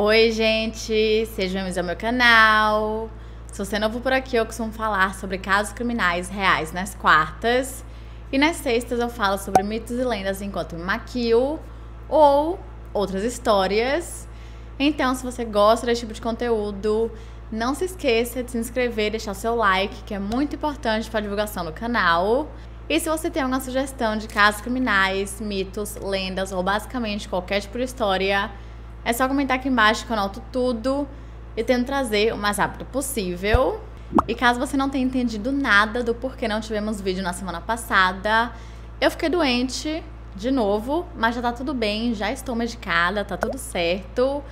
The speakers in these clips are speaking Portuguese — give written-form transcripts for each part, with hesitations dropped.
Oi, gente! Sejam bem-vindos ao meu canal. Se você é novo por aqui, eu costumo falar sobre casos criminais reais nas quartas. E nas sextas eu falo sobre mitos e lendas enquanto me maquio ou outras histórias. Então, se você gosta desse tipo de conteúdo, não se esqueça de se inscrever e deixar o seu like, que é muito importante para a divulgação do canal. E se você tem alguma sugestão de casos criminais, mitos, lendas ou basicamente qualquer tipo de história, é só comentar aqui embaixo que eu anoto tudo e tento trazer o mais rápido possível. E caso você não tenha entendido nada do porquê não tivemos vídeo na semana passada, eu fiquei doente de novo, mas já tá tudo bem, já estou medicada, tá tudo certo.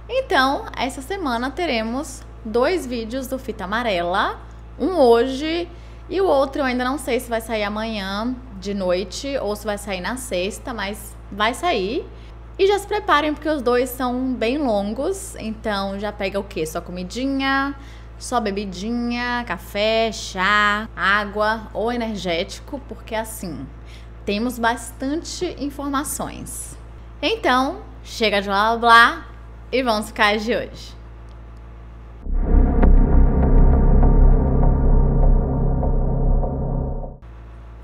Então, essa semana teremos 2 vídeos do Fita Amarela, um hoje e o outro eu ainda não sei se vai sair amanhã de noite ou se vai sair na sexta, mas vai sair. E já se preparem porque os 2 são bem longos, então já pega o quê? Só comidinha, só bebidinha, café, chá, água ou energético, porque assim, temos bastante informações. Então, chega de blá blá blá e vamos pro caso de hoje.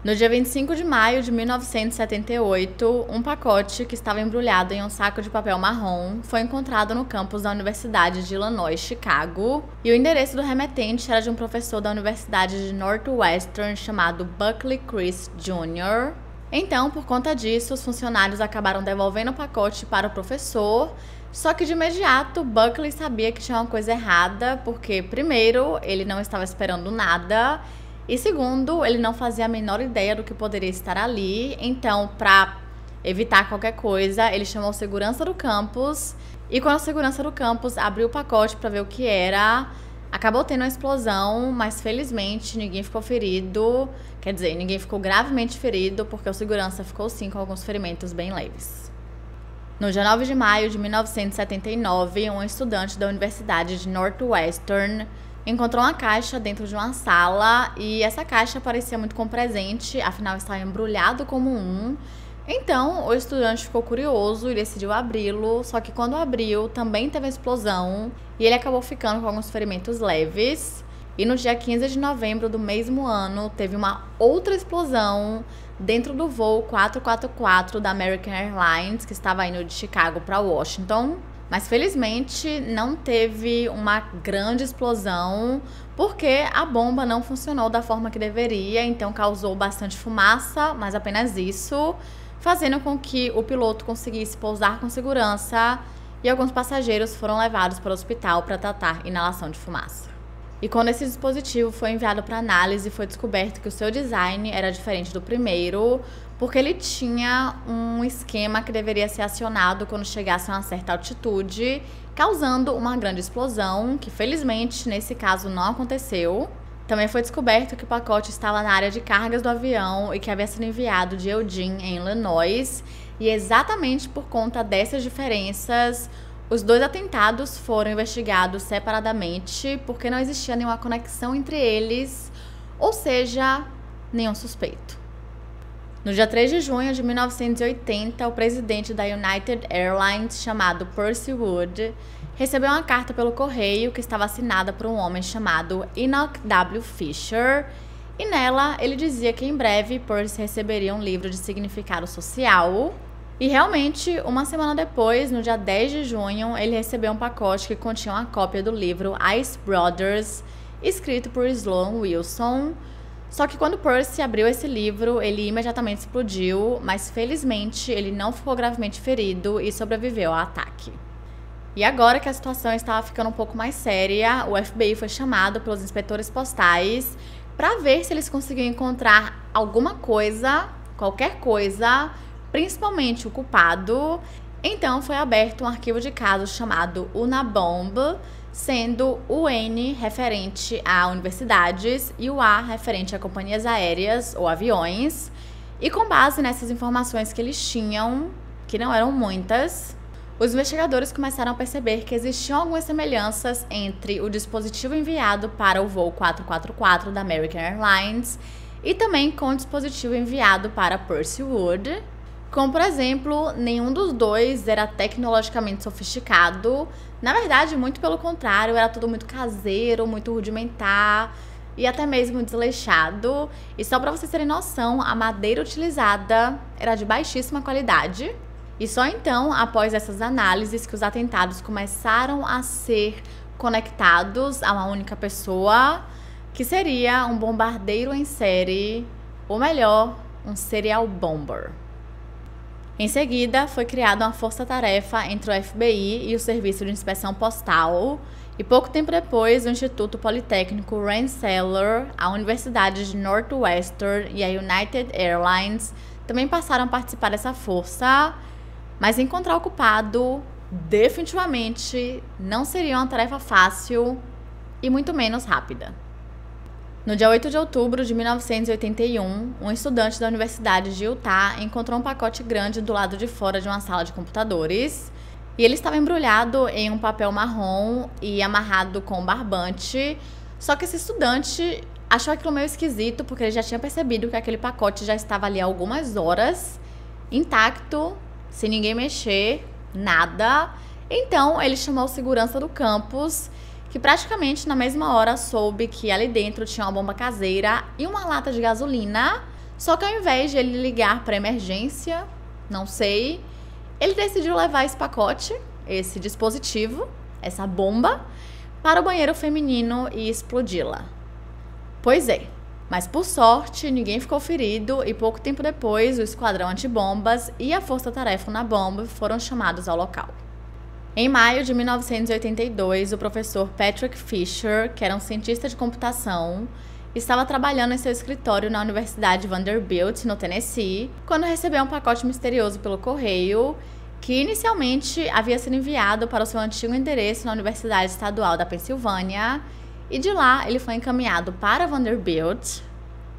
No dia 25 de maio de 1978, um pacote que estava embrulhado em um saco de papel marrom foi encontrado no campus da Universidade de Illinois, Chicago, e o endereço do remetente era de um professor da Universidade de Northwestern chamado Buckley Chris Jr. Então, por conta disso, os funcionários acabaram devolvendo o pacote para o professor, só que de imediato Buckley sabia que tinha uma coisa errada, porque primeiro, ele não estava esperando nada, e segundo, ele não fazia a menor ideia do que poderia estar ali. Então, para evitar qualquer coisa, ele chamou o segurança do campus. E quando o segurança do campus abriu o pacote para ver o que era, acabou tendo uma explosão, mas felizmente ninguém ficou ferido. Quer dizer, ninguém ficou gravemente ferido, porque o segurança ficou sim com alguns ferimentos bem leves. No dia 9 de maio de 1979, um estudante da Universidade de Northwestern encontrou uma caixa dentro de uma sala e essa caixa parecia muito com presente, afinal estava embrulhado como um. Então o estudante ficou curioso e decidiu abri-lo, só que quando abriu também teve uma explosão e ele acabou ficando com alguns ferimentos leves. E no dia 15 de novembro do mesmo ano teve uma outra explosão dentro do voo 444 da American Airlines, que estava indo de Chicago para Washington. Mas felizmente não teve uma grande explosão, porque a bomba não funcionou da forma que deveria, então causou bastante fumaça, mas apenas isso, fazendo com que o piloto conseguisse pousar com segurança e alguns passageiros foram levados para o hospital para tratar inalação de fumaça. E quando esse dispositivo foi enviado para análise, foi descoberto que o seu design era diferente do primeiro, porque ele tinha um esquema que deveria ser acionado quando chegasse a uma certa altitude, causando uma grande explosão, que felizmente nesse caso não aconteceu. Também foi descoberto que o pacote estava na área de cargas do avião e que havia sido enviado de Eugene, em Illinois, e exatamente por conta dessas diferenças, os 2 atentados foram investigados separadamente, porque não existia nenhuma conexão entre eles, ou seja, nenhum suspeito. No dia 3 de junho de 1980, o presidente da United Airlines, chamado Percy Wood, recebeu uma carta pelo correio que estava assinada por um homem chamado Enoch W. Fisher, e nela ele dizia que em breve Percy receberia um livro de significado social. E realmente, uma semana depois, no dia 10 de junho, ele recebeu um pacote que continha uma cópia do livro Ice Brothers, escrito por Sloan Wilson. Só que quando Percy abriu esse livro, ele imediatamente explodiu, mas felizmente ele não ficou gravemente ferido e sobreviveu ao ataque. E agora que a situação estava ficando um pouco mais séria, o FBI foi chamado pelos inspetores postais para ver se eles conseguiam encontrar alguma coisa, qualquer coisa, principalmente o culpado. Então foi aberto um arquivo de casos chamado Unabomb, sendo o N referente a universidades e o A referente a companhias aéreas ou aviões. E com base nessas informações que eles tinham, que não eram muitas, os investigadores começaram a perceber que existiam algumas semelhanças entre o dispositivo enviado para o voo 444 da American Airlines e também com o dispositivo enviado para Percy Wood. Como, por exemplo, nenhum dos dois era tecnologicamente sofisticado. Na verdade, muito pelo contrário, era tudo muito caseiro, muito rudimentar e até mesmo desleixado. E só para vocês terem noção, a madeira utilizada era de baixíssima qualidade. E só então, após essas análises, que os atentados começaram a ser conectados a uma única pessoa, que seria um bombardeiro em série, ou melhor, um serial bomber. Em seguida, foi criada uma força-tarefa entre o FBI e o Serviço de Inspeção Postal, e pouco tempo depois, o Instituto Politécnico Rensselaer, a Universidade de Northwestern e a United Airlines também passaram a participar dessa força, mas encontrar o culpado definitivamente não seria uma tarefa fácil e muito menos rápida. No dia 8 de outubro de 1981, um estudante da Universidade de Utah encontrou um pacote grande do lado de fora de uma sala de computadores e ele estava embrulhado em um papel marrom e amarrado com um barbante. Só que esse estudante achou aquilo meio esquisito porque ele já tinha percebido que aquele pacote já estava ali há algumas horas, intacto, sem ninguém mexer, nada. Então ele chamou o segurança do campus, que praticamente na mesma hora soube que ali dentro tinha uma bomba caseira e uma lata de gasolina, só que ao invés de ele ligar para emergência, não sei, ele decidiu levar esse pacote, esse dispositivo, essa bomba, para o banheiro feminino e explodi-la. Pois é, mas por sorte ninguém ficou ferido e pouco tempo depois o esquadrão antibombas e a força-tarefa na bomba foram chamados ao local. Em maio de 1982, o professor Patrick Fisher, que era um cientista de computação, estava trabalhando em seu escritório na Universidade Vanderbilt, no Tennessee, quando recebeu um pacote misterioso pelo correio, que inicialmente havia sido enviado para o seu antigo endereço na Universidade Estadual da Pensilvânia, e de lá ele foi encaminhado para Vanderbilt.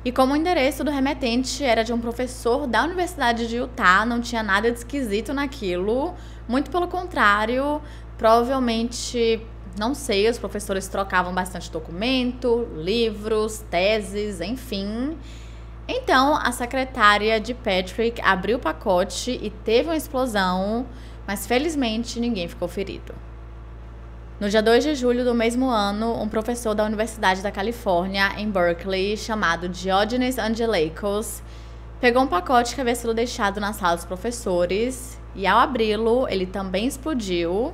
E como o endereço do remetente era de um professor da Universidade de Utah, não tinha nada de esquisito naquilo. Muito pelo contrário, provavelmente, não sei, os professores trocavam bastante documento, livros, teses, enfim. Então, a secretária de Patrick abriu o pacote e teve uma explosão, mas felizmente ninguém ficou ferido. No dia 2 de julho do mesmo ano, um professor da Universidade da Califórnia, em Berkeley, chamado Diogenes Angelakos, pegou um pacote que havia sido deixado na sala dos professores e, ao abri-lo, ele também explodiu.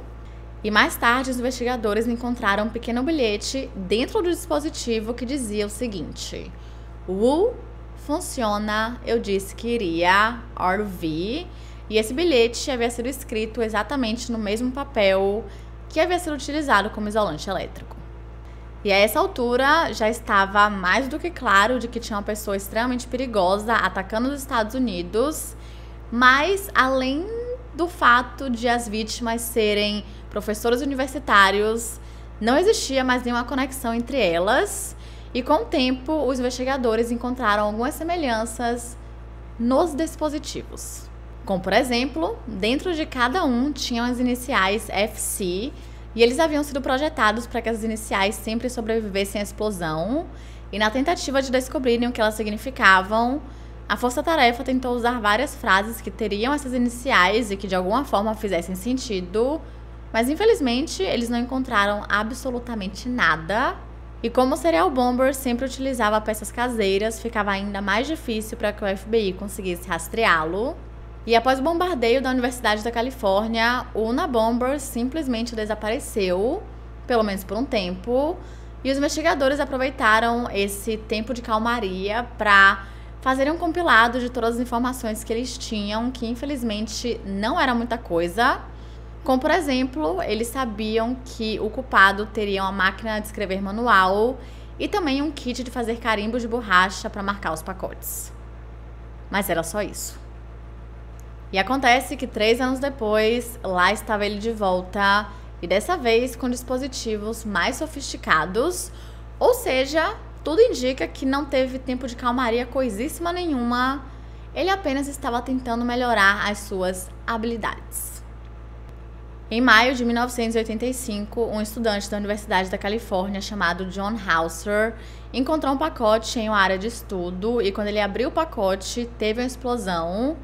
E mais tarde, os investigadores encontraram um pequeno bilhete dentro do dispositivo que dizia o seguinte: funciona, eu disse que iria, RV. E esse bilhete havia sido escrito exatamente no mesmo papel que havia sido utilizado como isolante elétrico. E a essa altura já estava mais do que claro de que tinha uma pessoa extremamente perigosa atacando os Estados Unidos, mas além do fato de as vítimas serem professores universitários, não existia mais nenhuma conexão entre elas, e com o tempo os investigadores encontraram algumas semelhanças nos dispositivos. Como, por exemplo, dentro de cada um tinham as iniciais FC e eles haviam sido projetados para que as iniciais sempre sobrevivessem à explosão. E na tentativa de descobrirem o que elas significavam, a força-tarefa tentou usar várias frases que teriam essas iniciais e que de alguma forma fizessem sentido, mas infelizmente eles não encontraram absolutamente nada. E como o serial bomber sempre utilizava peças caseiras, ficava ainda mais difícil para que o FBI conseguisse rastreá-lo. E após o bombardeio da Universidade da Califórnia, o Unabomber simplesmente desapareceu, pelo menos por um tempo, e os investigadores aproveitaram esse tempo de calmaria para fazerem um compilado de todas as informações que eles tinham, que infelizmente não era muita coisa. Como, por exemplo, eles sabiam que o culpado teria uma máquina de escrever manual e também um kit de fazer carimbos de borracha para marcar os pacotes. Mas era só isso. E acontece que 3 anos depois, lá estava ele de volta, e dessa vez com dispositivos mais sofisticados, ou seja, tudo indica que não teve tempo de calmaria coisíssima nenhuma, ele apenas estava tentando melhorar as suas habilidades. Em maio de 1985, um estudante da Universidade da Califórnia chamado John Hauser encontrou um pacote em uma área de estudo, e quando ele abriu o pacote, teve uma explosão.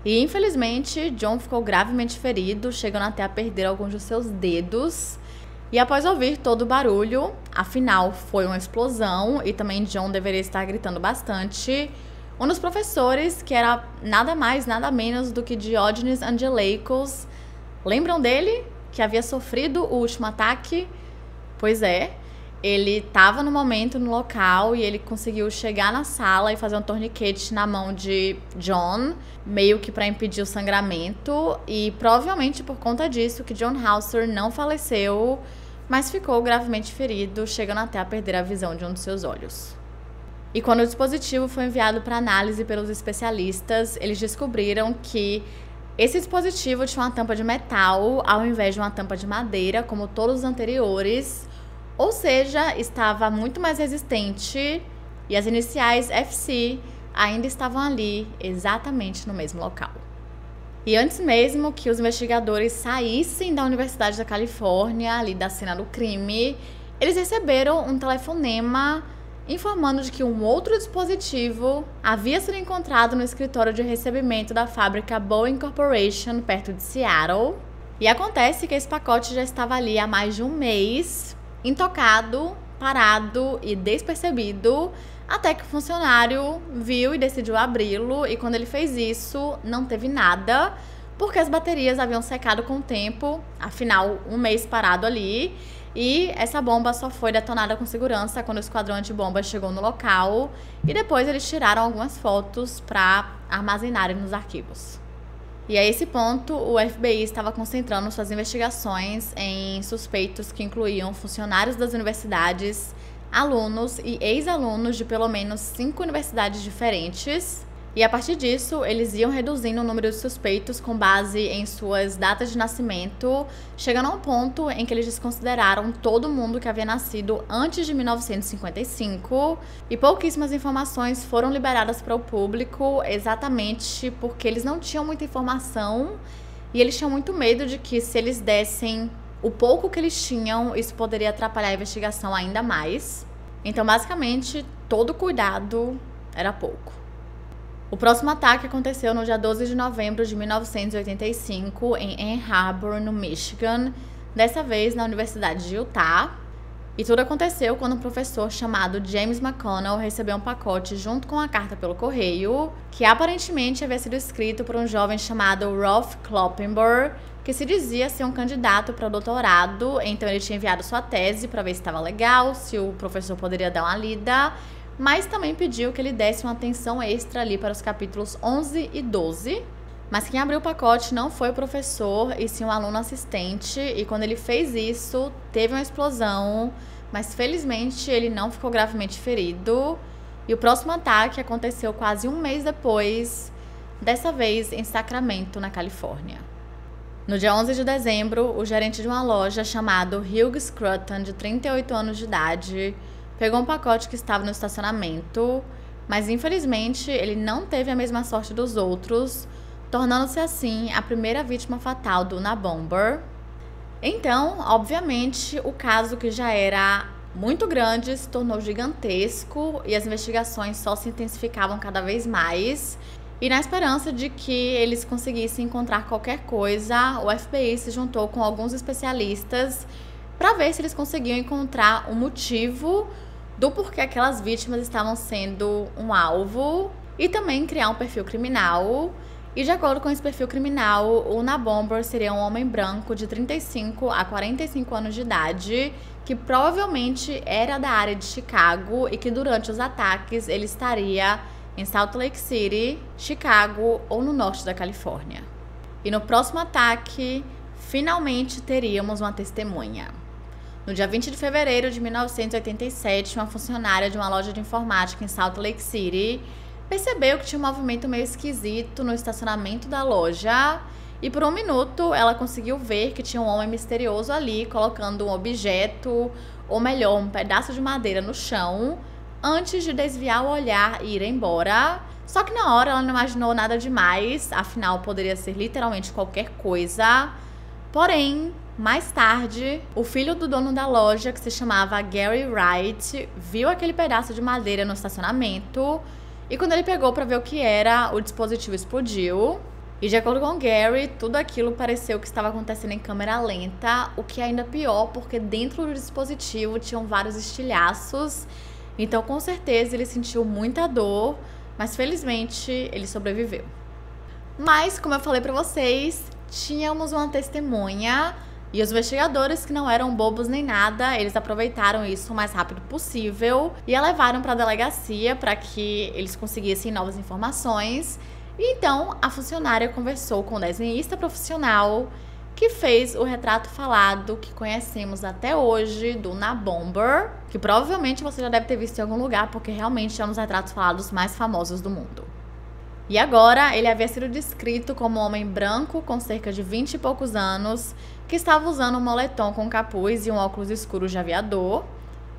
E infelizmente, John ficou gravemente ferido, chegando até a perder alguns de seus dedos. E após ouvir todo o barulho, afinal foi uma explosão e também John deveria estar gritando bastante, um dos professores, que era nada mais, nada menos do que Diogenes Angeleikos, lembram dele? Que havia sofrido o último ataque? Pois é, ele estava no momento no local e ele conseguiu chegar na sala e fazer um torniquete na mão de John, meio que para impedir o sangramento, e provavelmente por conta disso que John Hauser não faleceu, mas ficou gravemente ferido, chegando até a perder a visão de um dos seus olhos. E quando o dispositivo foi enviado para análise pelos especialistas, eles descobriram que esse dispositivo tinha uma tampa de metal ao invés de uma tampa de madeira, como todos os anteriores, ou seja, estava muito mais resistente e as iniciais FC ainda estavam ali, exatamente no mesmo local. E antes mesmo que os investigadores saíssem da Universidade da Califórnia, ali da cena do crime, eles receberam um telefonema informando de que um outro dispositivo havia sido encontrado no escritório de recebimento da fábrica Boeing Corporation, perto de Seattle. E acontece que esse pacote já estava ali há mais de um mês, intocado, parado e despercebido, até que o funcionário viu e decidiu abri-lo, e quando ele fez isso, não teve nada, porque as baterias haviam secado com o tempo, afinal, um mês parado ali, e essa bomba só foi detonada com segurança quando o esquadrão antibomba chegou no local, e depois eles tiraram algumas fotos para armazenarem nos arquivos. E a esse ponto, o FBI estava concentrando suas investigações em suspeitos que incluíam funcionários das universidades, alunos e ex-alunos de pelo menos 5 universidades diferentes. E a partir disso, eles iam reduzindo o número de suspeitos com base em suas datas de nascimento, chegando a um ponto em que eles desconsideraram todo mundo que havia nascido antes de 1955, e pouquíssimas informações foram liberadas para o público, exatamente porque eles não tinham muita informação e eles tinham muito medo de que, se eles dessem o pouco que eles tinham, isso poderia atrapalhar a investigação ainda mais. Então, basicamente, todo cuidado era pouco. O próximo ataque aconteceu no dia 12 de novembro de 1985, em Ann Arbor, no Michigan, dessa vez na Universidade de Utah. E tudo aconteceu quando um professor chamado James McConnell recebeu um pacote junto com a carta pelo correio, que aparentemente havia sido escrito por um jovem chamado Rolf Kloppenborg, que se dizia ser um candidato para o doutorado. Então ele tinha enviado sua tese para ver se estava legal, se o professor poderia dar uma lida, mas também pediu que ele desse uma atenção extra ali para os capítulos 11 e 12. Mas quem abriu o pacote não foi o professor, e sim um aluno assistente, e quando ele fez isso, teve uma explosão, mas felizmente ele não ficou gravemente ferido. E o próximo ataque aconteceu quase um mês depois, dessa vez em Sacramento, na Califórnia. No dia 11 de dezembro, o gerente de uma loja chamado Hugh Scruton, de 38 anos de idade, pegou um pacote que estava no estacionamento, mas infelizmente ele não teve a mesma sorte dos outros, tornando-se assim a primeira vítima fatal do Unabomber. Então, obviamente, o caso, que já era muito grande, se tornou gigantesco e as investigações só se intensificavam cada vez mais. E na esperança de que eles conseguissem encontrar qualquer coisa, o FBI se juntou com alguns especialistas para ver se eles conseguiam encontrar um motivo do porquê aquelas vítimas estavam sendo um alvo, e também criar um perfil criminal. E de acordo com esse perfil criminal, o Unabomber seria um homem branco de 35 a 45 anos de idade, que provavelmente era da área de Chicago e que durante os ataques ele estaria em Salt Lake City, Chicago ou no norte da Califórnia. E no próximo ataque, finalmente teríamos uma testemunha. No dia 20 de fevereiro de 1987, uma funcionária de uma loja de informática em Salt Lake City percebeu que tinha um movimento meio esquisito no estacionamento da loja, e por um minuto ela conseguiu ver que tinha um homem misterioso ali colocando um objeto, ou melhor, um pedaço de madeira no chão, antes de desviar o olhar e ir embora. Só que na hora ela não imaginou nada demais, afinal poderia ser literalmente qualquer coisa. Porém, mais tarde, o filho do dono da loja, que se chamava Gary Wright, viu aquele pedaço de madeira no estacionamento, e quando ele pegou para ver o que era, o dispositivo explodiu. E de acordo com Gary, tudo aquilo pareceu que estava acontecendo em câmera lenta, o que é ainda pior porque dentro do dispositivo tinham vários estilhaços, então com certeza ele sentiu muita dor, mas felizmente ele sobreviveu. Mas, como eu falei pra vocês, tínhamos uma testemunha e os investigadores, que não eram bobos nem nada, eles aproveitaram isso o mais rápido possível e a levaram para a delegacia para que eles conseguissem novas informações. E então, a funcionária conversou com o desenhista profissional que fez o retrato falado que conhecemos até hoje do Unabomber, que provavelmente você já deve ter visto em algum lugar, porque realmente é um dos retratos falados mais famosos do mundo. E agora, ele havia sido descrito como um homem branco com cerca de 20 e poucos anos, que estava usando um moletom com capuz e um óculos escuros de aviador.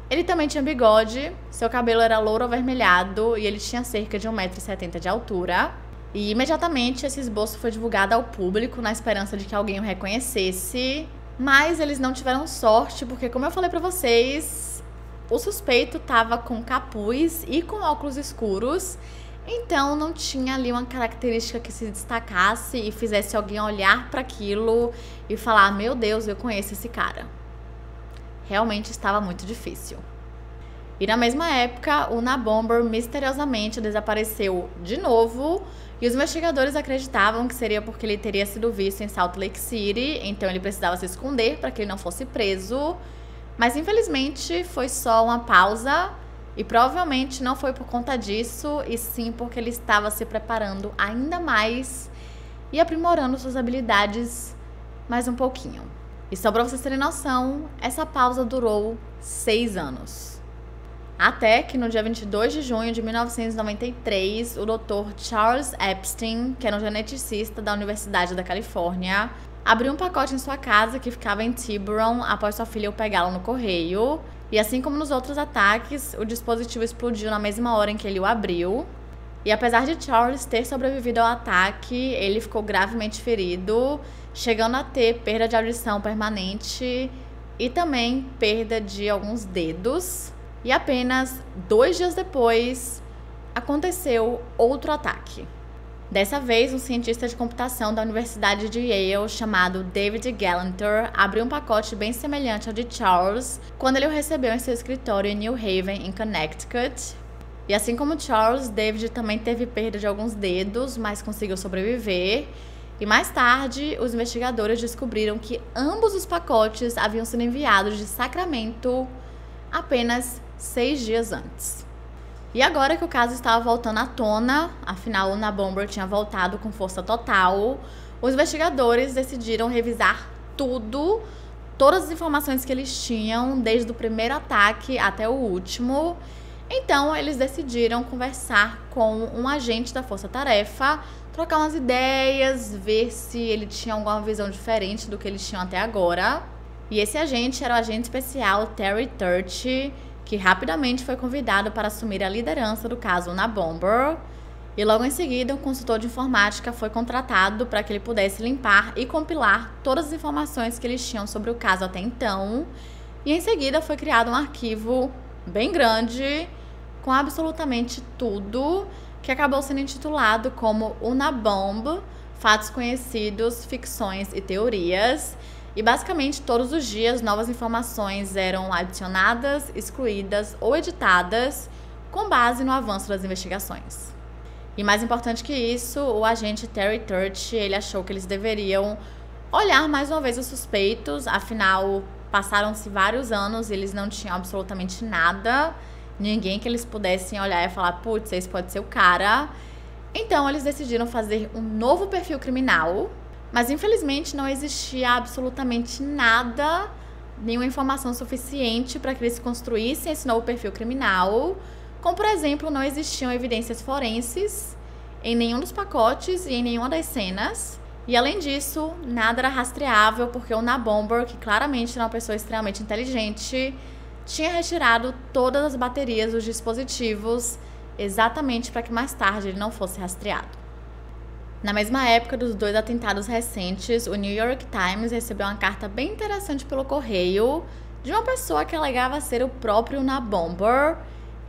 Ele também tinha bigode, seu cabelo era louro avermelhado e ele tinha cerca de 1,70 m de altura. E imediatamente esse esboço foi divulgado ao público na esperança de que alguém o reconhecesse. Mas eles não tiveram sorte, porque como eu falei pra vocês, o suspeito estava com capuz e com óculos escuros. Então não tinha ali uma característica que se destacasse e fizesse alguém olhar para aquilo e falar: meu Deus, eu conheço esse cara. Realmente estava muito difícil. E na mesma época, o Unabomber misteriosamente desapareceu de novo e os investigadores acreditavam que seria porque ele teria sido visto em Salt Lake City, então ele precisava se esconder para que ele não fosse preso. Mas infelizmente foi só uma pausa. E provavelmente não foi por conta disso, e sim porque ele estava se preparando ainda mais e aprimorando suas habilidades mais um pouquinho. E só para vocês terem noção, essa pausa durou 6 anos. Até que no dia 22 de junho de 1993, o Dr. Charles Epstein, que era um geneticista da Universidade da Califórnia, abriu um pacote em sua casa que ficava em Tiburon após sua filha o pegá-lo no correio. E assim como nos outros ataques, o dispositivo explodiu na mesma hora em que ele o abriu. E apesar de Charles ter sobrevivido ao ataque, ele ficou gravemente ferido, chegando a ter perda de audição permanente e também perda de alguns dedos. E apenas 2 dias depois, aconteceu outro ataque. Dessa vez, um cientista de computação da Universidade de Yale, chamado David Galanter, abriu um pacote bem semelhante ao de Charles quando ele o recebeu em seu escritório em New Haven, em Connecticut. E assim como Charles, David também teve perda de alguns dedos, mas conseguiu sobreviver. E mais tarde, os investigadores descobriram que ambos os pacotes haviam sido enviados de Sacramento apenas 6 dias antes. E agora que o caso estava voltando à tona, afinal o Unabomber tinha voltado com força total, os investigadores decidiram revisar tudo, todas as informações que eles tinham, desde o primeiro ataque até o último. Então eles decidiram conversar com um agente da Força Tarefa, trocar umas ideias, ver se ele tinha alguma visão diferente do que eles tinham até agora. E esse agente era o agente especial Terry Turch, que rapidamente foi convidado para assumir a liderança do caso Unabomber. E logo em seguida, um consultor de informática foi contratado para que ele pudesse limpar e compilar todas as informações que eles tinham sobre o caso até então. E em seguida foi criado um arquivo bem grande, com absolutamente tudo, que acabou sendo intitulado como Unabomb, Fatos Conhecidos, Ficções e Teorias. E basicamente todos os dias novas informações eram adicionadas, excluídas ou editadas com base no avanço das investigações. E mais importante que isso, o agente Terry Turch, ele achou que eles deveriam olhar mais uma vez os suspeitos, afinal passaram-se vários anos e eles não tinham absolutamente nada, ninguém que eles pudessem olhar e falar: putz, esse pode ser o cara. Então eles decidiram fazer um novo perfil criminal. Mas infelizmente não existia absolutamente nada, nenhuma informação suficiente para que eles construíssem esse novo perfil criminal. Como, por exemplo, não existiam evidências forenses em nenhum dos pacotes e em nenhuma das cenas. E além disso, nada era rastreável porque o Unabomber, que claramente era uma pessoa extremamente inteligente, tinha retirado todas as baterias dos dispositivos exatamente para que mais tarde ele não fosse rastreado. Na mesma época dos 2 atentados recentes, o New York Times recebeu uma carta bem interessante pelo correio de uma pessoa que alegava ser o próprio Unabomber.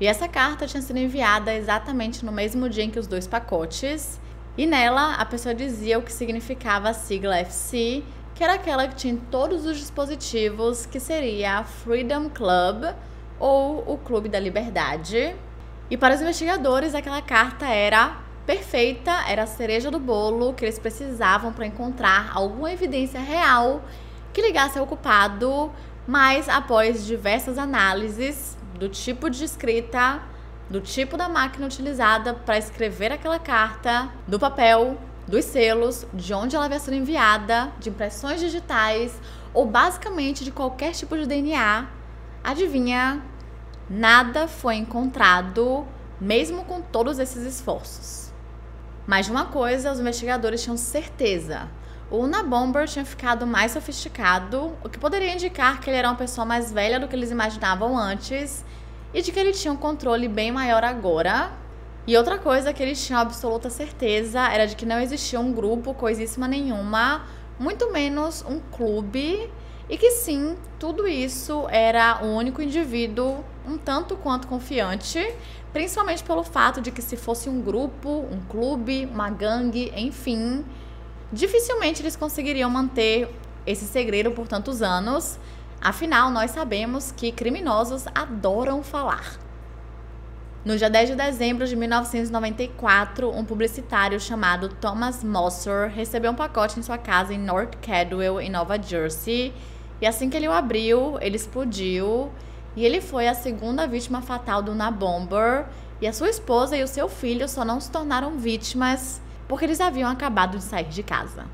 E essa carta tinha sido enviada exatamente no mesmo dia em que os 2 pacotes. E nela, a pessoa dizia o que significava a sigla FC, que era aquela que tinha em todos os dispositivos, que seria a Freedom Club, ou o Clube da Liberdade. E para os investigadores, aquela carta era perfeita, era a cereja do bolo que eles precisavam para encontrar alguma evidência real que ligasse ao culpado, mas após diversas análises do tipo de escrita, do tipo da máquina utilizada para escrever aquela carta, do papel, dos selos, de onde ela havia sido enviada, de impressões digitais ou basicamente de qualquer tipo de DNA, adivinha? Nada foi encontrado, mesmo com todos esses esforços. Mas de uma coisa, os investigadores tinham certeza. O Unabomber tinha ficado mais sofisticado, o que poderia indicar que ele era uma pessoa mais velha do que eles imaginavam antes e de que ele tinha um controle bem maior agora. E outra coisa que eles tinham absoluta certeza era de que não existia um grupo, coisíssima nenhuma, muito menos um clube, e que sim, tudo isso era um único indivíduo, um tanto quanto confiante, principalmente pelo fato de que se fosse um grupo, um clube, uma gangue, enfim, dificilmente eles conseguiriam manter esse segredo por tantos anos. Afinal, nós sabemos que criminosos adoram falar. No dia 10 de dezembro de 1994, um publicitário chamado Thomas Mosser recebeu um pacote em sua casa em North Cadwell, em Nova Jersey, e assim que ele o abriu, ele explodiu, e ele foi a segunda vítima fatal do Unabomber, e a sua esposa e o seu filho só não se tornaram vítimas porque eles haviam acabado de sair de casa.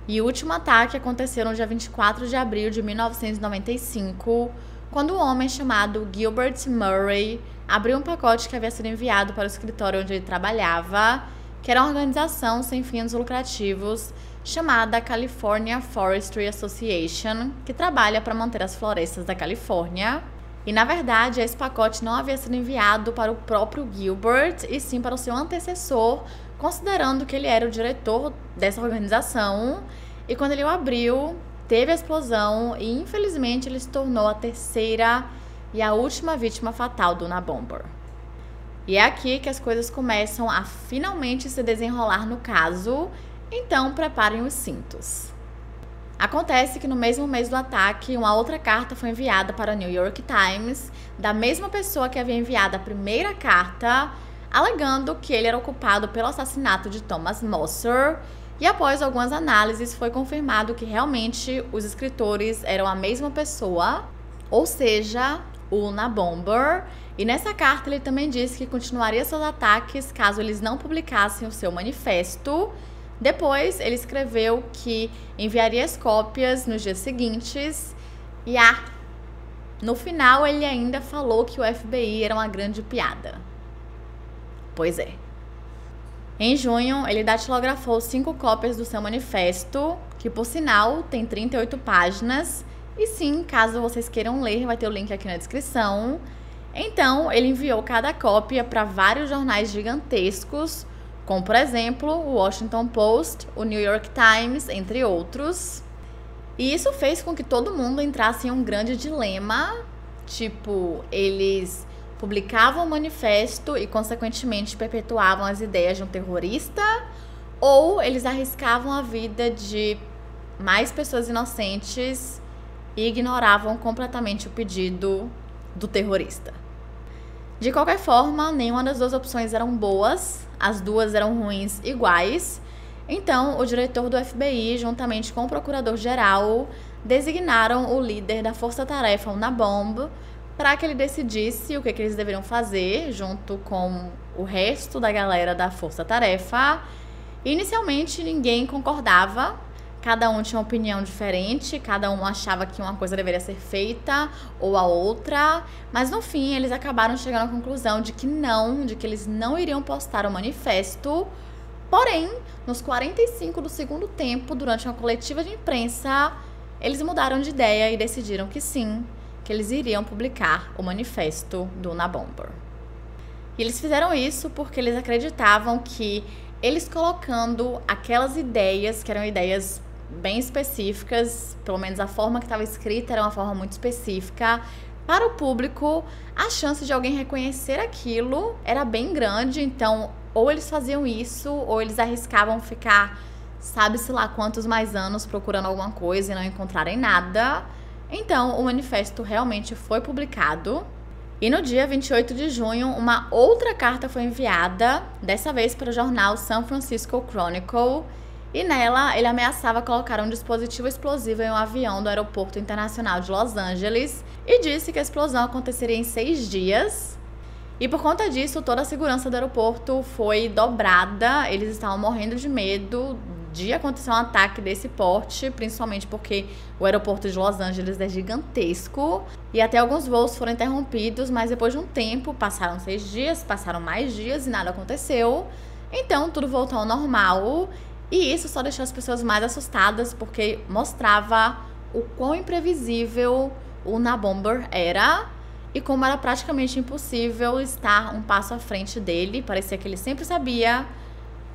E o último ataque aconteceu no dia 24 de abril de 1995, quando um homem chamado Gilbert Murray abriu um pacote que havia sido enviado para o escritório onde ele trabalhava, que era uma organização sem fins lucrativos chamada California Forestry Association, que trabalha para manter as florestas da Califórnia. E, na verdade, esse pacote não havia sido enviado para o próprio Gilbert, e sim para o seu antecessor, considerando que ele era o diretor dessa organização. E quando ele o abriu, teve a explosão e, infelizmente, ele se tornou a terceira e a última vítima fatal do Unabomber. E é aqui que as coisas começam a finalmente se desenrolar no caso, então preparem os cintos. Acontece que no mesmo mês do ataque, uma outra carta foi enviada para o New York Times, da mesma pessoa que havia enviado a primeira carta, alegando que ele era o culpado pelo assassinato de Thomas Mosser, e após algumas análises foi confirmado que realmente os escritores eram a mesma pessoa, ou seja, o Unabomber, e nessa carta ele também disse que continuaria seus ataques caso eles não publicassem o seu manifesto. Depois, ele escreveu que enviaria as cópias nos dias seguintes e, no final, ele ainda falou que o FBI era uma grande piada. Pois é. Em junho, ele datilografou 5 cópias do seu manifesto, que, por sinal, tem 38 páginas. E sim, caso vocês queiram ler, vai ter o link aqui na descrição. Então, ele enviou cada cópia para vários jornais gigantescos, como, por exemplo, o Washington Post, o New York Times, entre outros. E isso fez com que todo mundo entrasse em um grande dilema. Tipo, eles publicavam o manifesto e, consequentemente, perpetuavam as ideias de um terrorista, ou eles arriscavam a vida de mais pessoas inocentes e ignoravam completamente o pedido do terrorista. De qualquer forma, nenhuma das duas opções eram boas, as duas eram ruins iguais. Então, o diretor do FBI, juntamente com o procurador-geral, designaram o líder da força-tarefa Unabomber para que ele decidisse o que eles deveriam fazer, junto com o resto da galera da força-tarefa. Inicialmente, ninguém concordava. Cada um tinha uma opinião diferente, cada um achava que uma coisa deveria ser feita ou a outra, mas no fim eles acabaram chegando à conclusão de que não, de que eles não iriam postar o manifesto. Porém, nos 45 do segundo tempo, durante uma coletiva de imprensa, eles mudaram de ideia e decidiram que sim, que eles iriam publicar o manifesto do Unabomber. E eles fizeram isso porque eles acreditavam que eles colocando aquelas ideias, que eram ideias bem específicas, pelo menos a forma que estava escrita era uma forma muito específica, Para o público, a chance de alguém reconhecer aquilo era bem grande, então ou eles faziam isso, ou eles arriscavam ficar, sabe-se lá quantos mais anos procurando alguma coisa e não encontrarem nada. Então, o manifesto realmente foi publicado. E no dia 28 de junho, uma outra carta foi enviada, dessa vez para o jornal San Francisco Chronicle, e nela ele ameaçava colocar um dispositivo explosivo em um avião do Aeroporto Internacional de Los Angeles e disse que a explosão aconteceria em 6 dias. E por conta disso, toda a segurança do aeroporto foi dobrada, eles estavam morrendo de medo de acontecer um ataque desse porte, principalmente porque o aeroporto de Los Angeles é gigantesco e até alguns voos foram interrompidos, mas depois de um tempo, passaram 6 dias, passaram mais dias e nada aconteceu, então tudo voltou ao normal e isso só deixou as pessoas mais assustadas porque mostrava o quão imprevisível o Unabomber era e como era praticamente impossível estar um passo à frente dele, parecia que ele sempre sabia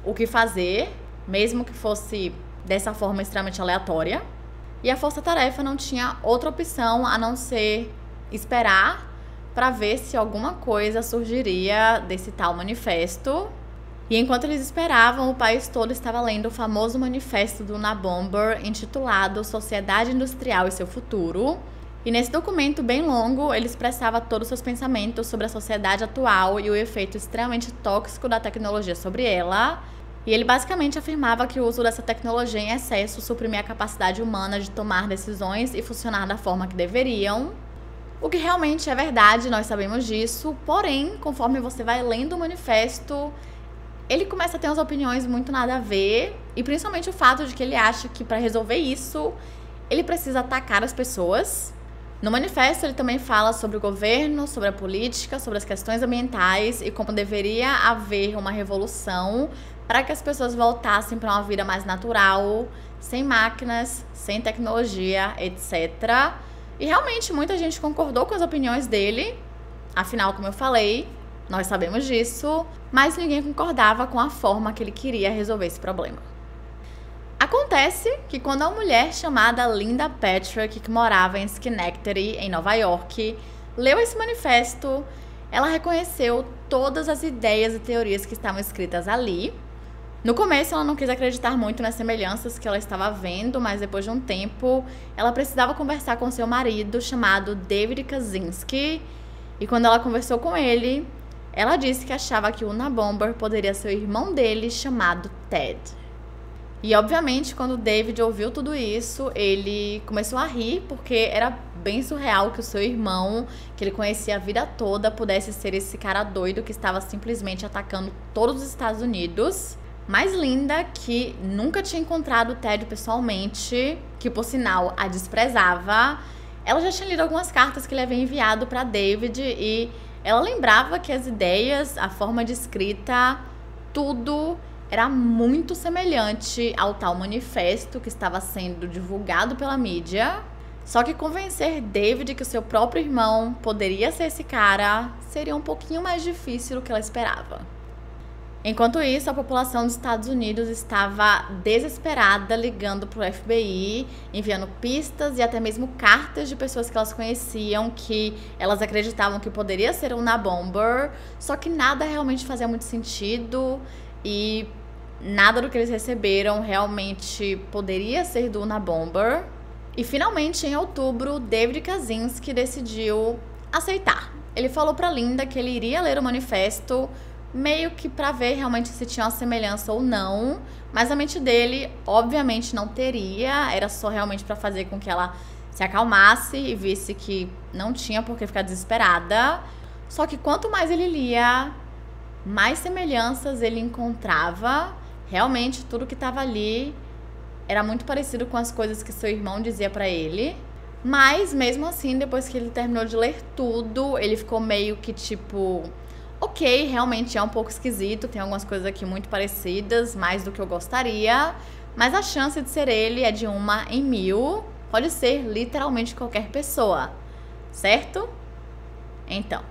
o que fazer, mesmo que fosse dessa forma extremamente aleatória. E a força-tarefa não tinha outra opção a não ser esperar para ver se alguma coisa surgiria desse tal manifesto. E enquanto eles esperavam, o país todo estava lendo o famoso manifesto do Unabomber, intitulado Sociedade Industrial e Seu Futuro. E nesse documento bem longo, ele expressava todos os seus pensamentos sobre a sociedade atual e o efeito extremamente tóxico da tecnologia sobre ela. E ele basicamente afirmava que o uso dessa tecnologia em excesso suprimia a capacidade humana de tomar decisões e funcionar da forma que deveriam. O que realmente é verdade, nós sabemos disso, porém, conforme você vai lendo o manifesto, ele começa a ter umas opiniões muito nada a ver, e principalmente o fato de que ele acha que para resolver isso, ele precisa atacar as pessoas. No manifesto, ele também fala sobre o governo, sobre a política, sobre as questões ambientais e como deveria haver uma revolução para que as pessoas voltassem para uma vida mais natural, sem máquinas, sem tecnologia, etc. E realmente muita gente concordou com as opiniões dele, afinal, como eu falei, nós sabemos disso, mas ninguém concordava com a forma que ele queria resolver esse problema. Acontece que quando a mulher chamada Linda Patrick, que morava em Schenectady, em Nova York, leu esse manifesto, ela reconheceu todas as ideias e teorias que estavam escritas ali. No começo, ela não quis acreditar muito nas semelhanças que ela estava vendo, mas depois de um tempo, ela precisava conversar com seu marido, chamado David Kaczynski, e quando ela conversou com ele, ela disse que achava que o Unabomber poderia ser o irmão dele, chamado Ted. E, obviamente, quando o David ouviu tudo isso, ele começou a rir, porque era bem surreal que o seu irmão, que ele conhecia a vida toda, pudesse ser esse cara doido que estava simplesmente atacando todos os Estados Unidos. Mas Linda, que nunca tinha encontrado o Ted pessoalmente, que, por sinal, a desprezava, ela já tinha lido algumas cartas que ele havia enviado para David e ela lembrava que as ideias, a forma de escrita, tudo era muito semelhante ao tal manifesto que estava sendo divulgado pela mídia. Só que convencer David que o seu próprio irmão poderia ser esse cara seria um pouquinho mais difícil do que ela esperava. Enquanto isso, a população dos Estados Unidos estava desesperada, ligando para o FBI, enviando pistas e até mesmo cartas de pessoas que elas conheciam, que elas acreditavam que poderia ser um Unabomber, só que nada realmente fazia muito sentido e nada do que eles receberam realmente poderia ser do Unabomber. E finalmente, em outubro, David Kaczynski decidiu aceitar. Ele falou para Linda que ele iria ler o manifesto, meio que para ver realmente se tinha uma semelhança ou não, mas a mente dele obviamente não teria, era só realmente para fazer com que ela se acalmasse e visse que não tinha por que ficar desesperada. Só que quanto mais ele lia, mais semelhanças ele encontrava. Realmente tudo que estava ali era muito parecido com as coisas que seu irmão dizia para ele. Mas mesmo assim, depois que ele terminou de ler tudo, ele ficou meio que tipo, ok, realmente é um pouco esquisito, tem algumas coisas aqui muito parecidas, mais do que eu gostaria, mas a chance de ser ele é de 1 em 1000, pode ser literalmente qualquer pessoa, certo? Então,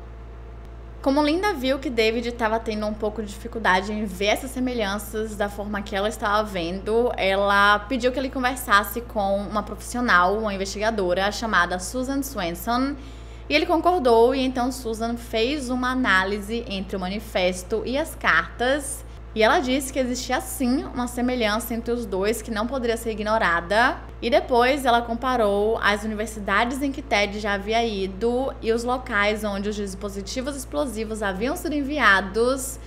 como Linda viu que David estava tendo um pouco de dificuldade em ver essas semelhanças da forma que ela estava vendo, ela pediu que ele conversasse com uma profissional, uma investigadora chamada Susan Swenson. E ele concordou, e então Susan fez uma análise entre o manifesto e as cartas. E ela disse que existia sim uma semelhança entre os dois que não poderia ser ignorada. E depois ela comparou as universidades em que Ted já havia ido e os locais onde os dispositivos explosivos haviam sido enviados.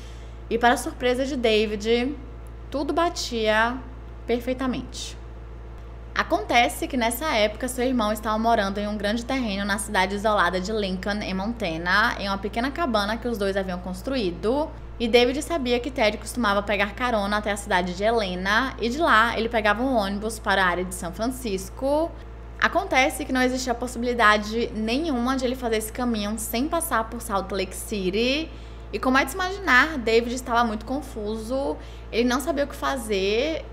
E para surpresa de David, tudo batia perfeitamente. Acontece que nessa época seu irmão estava morando em um grande terreno na cidade isolada de Lincoln, em Montana, em uma pequena cabana que os dois haviam construído. E David sabia que Ted costumava pegar carona até a cidade de Helena, e de lá ele pegava um ônibus para a área de São Francisco. Acontece que não existia possibilidade nenhuma de ele fazer esse caminho sem passar por Salt Lake City. E como é de se imaginar, David estava muito confuso, ele não sabia o que fazer,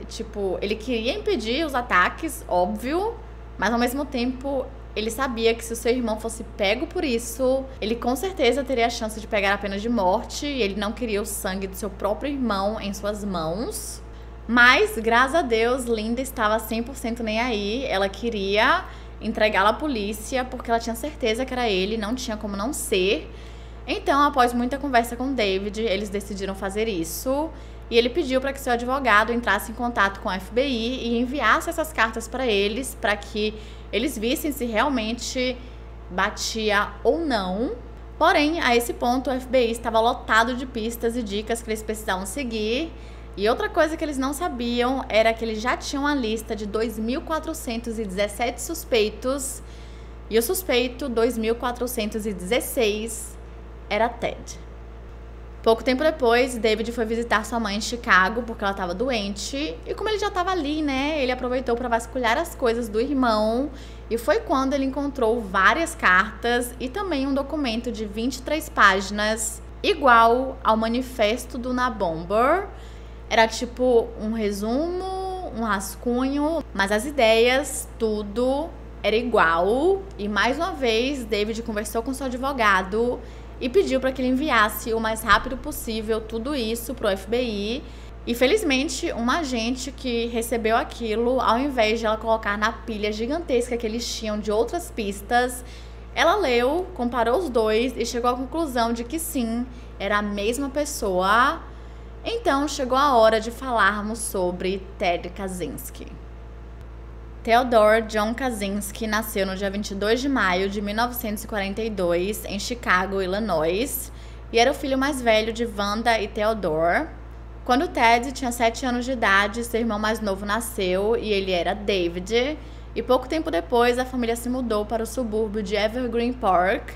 ele queria impedir os ataques, óbvio, mas ao mesmo tempo ele sabia que se o seu irmão fosse pego por isso, ele com certeza teria a chance de pegar a pena de morte, e ele não queria o sangue do seu próprio irmão em suas mãos. Mas, graças a Deus, Linda estava 100% nem aí, ela queria entregá-lo à polícia, porque ela tinha certeza que era ele, não tinha como não ser. Então, após muita conversa com David, eles decidiram fazer isso, e ele pediu para que seu advogado entrasse em contato com o FBI e enviasse essas cartas para eles, para que eles vissem se realmente batia ou não. Porém, a esse ponto, o FBI estava lotado de pistas e dicas que eles precisavam seguir. E outra coisa que eles não sabiam era que eles já tinham uma lista de 2.417 suspeitos, e o suspeito 2.416 era Ted. Pouco tempo depois, David foi visitar sua mãe em Chicago porque ela estava doente. E como ele já estava ali, né, ele aproveitou para vasculhar as coisas do irmão. E foi quando ele encontrou várias cartas e também um documento de 23 páginas, igual ao manifesto do Unabomber. Era tipo um resumo, um rascunho, mas as ideias, tudo era igual. E mais uma vez, David conversou com seu advogado e pediu para que ele enviasse o mais rápido possível tudo isso para o FBI. E felizmente, uma agente que recebeu aquilo, ao invés de ela colocar na pilha gigantesca que eles tinham de outras pistas, ela leu, comparou os dois e chegou à conclusão de que sim, era a mesma pessoa. Então chegou a hora de falarmos sobre Ted Kaczynski. Theodore John Kaczynski nasceu no dia 22 de maio de 1942 em Chicago, Illinois, e era o filho mais velho de Wanda e Theodore. Quando Ted tinha 7 anos de idade, seu irmão mais novo nasceu e ele era David, e pouco tempo depois a família se mudou para o subúrbio de Evergreen Park,